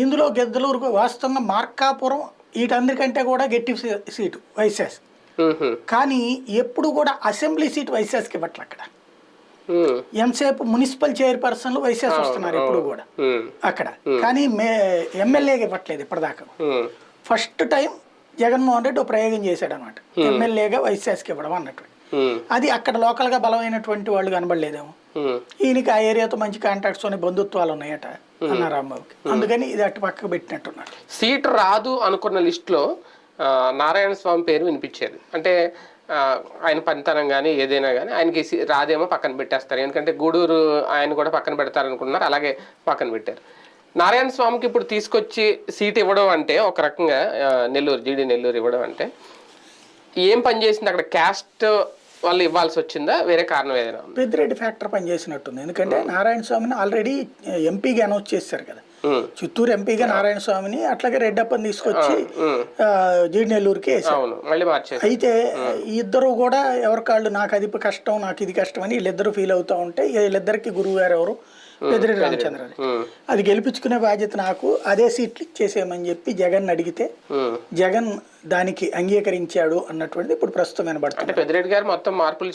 ఇందులో గిద్దలూరుకు వాస్తవంగా మార్కాపురం వీటందరికంటే కూడా గట్టి సీటు వైఎస్ఆర్. కానీ ఎప్పుడు కూడా అసెంబ్లీ సీట్ వైఎస్ఆర్కి ఇవ్వట్లే అక్కడ. ఎంతసేపు మున్సిపల్ చైర్పర్సన్లు వైఎస్ఆర్ వస్తున్నారు ఎప్పుడు కూడా అక్కడ, కానీ ఎమ్మెల్యేగా ఇవ్వట్లేదు ఇప్పటిదాకా. ఫస్ట్ టైం జగన్మోహన్ రెడ్డి ఒక ప్రయోగం చేశాడు అనమాట, ఎమ్మెల్యేగా వైఎస్ఆర్కి ఇవ్వడం అన్నట్టు. అది అక్కడ లోకల్ గా బలమైనటువంటి వాళ్ళు కనబడలేదేమో, ఈయనకి ఆ ఏరియాతో మంచి కాంటాక్ట్స్ అని బంధుత్వాలు ఉన్నాయట అన్న రాంబాబుకి, అందుకని ఇది అటు పక్కకు పెట్టినట్టున్నారు. సీటు రాదు అనుకున్న లిస్ట్ లో నారాయణ స్వామి పేరు వినిపించేది. అంటే ఆయన పనితనం కానీ ఏదైనా కానీ ఆయనకి రాదేమో పక్కన పెట్టేస్తారు, ఎందుకంటే గూడూరు ఆయన కూడా పక్కన పెడతారు అనుకున్నారు, అలాగే పక్కన పెట్టారు. నారాయణ స్వామికి ఇప్పుడు తీసుకొచ్చి సీట్ ఇవ్వడం అంటే ఒక రకంగా నెల్లూరు జీడీ నెల్లూరు ఇవ్వడం అంటే ఏం పని చేసింది అక్కడ? క్యాస్ట్ వాళ్ళు ఇవ్వాల్సి వచ్చిందా, వేరే కారణం ఏదైనా? పెద్దిరెడ్డి ఫ్యాక్టర్ పనిచేసినట్టుంది, ఎందుకంటే నారాయణ స్వామిని ఆల్రెడీ ఎంపీగా అనౌన్స్ చేశారు కదా, చిత్తూరు ఎంపీగా నారాయణ స్వామిని, అట్లాగే రెడ్డప్పని తీసుకొచ్చి జీడి నెల్లూరుకి వేసారు. అయితే ఇద్దరు కూడా ఎవరికాళ్ళు నాకు అది కష్టం నాకు ఇది కష్టం అని వీళ్ళిద్దరు ఫీల్ అవుతూ ఉంటే, వీళ్ళిద్దరికి గురువు గారు ఎవరు పెద్దిరెడ్డి రామచంద్రరావు, అది గెలిపించుకునే బాధ్యత నాకు, అదే సీట్లు ఇచ్చేసేయమని చెప్పి జగన్ అడిగితే జగన్ దానికి అంగీకరించాడు అన్నటువంటిది ఇప్పుడు ప్రస్తుతం వినబడుతుంది. పెద్దిరెడ్డి గారు మొత్తం మార్పులు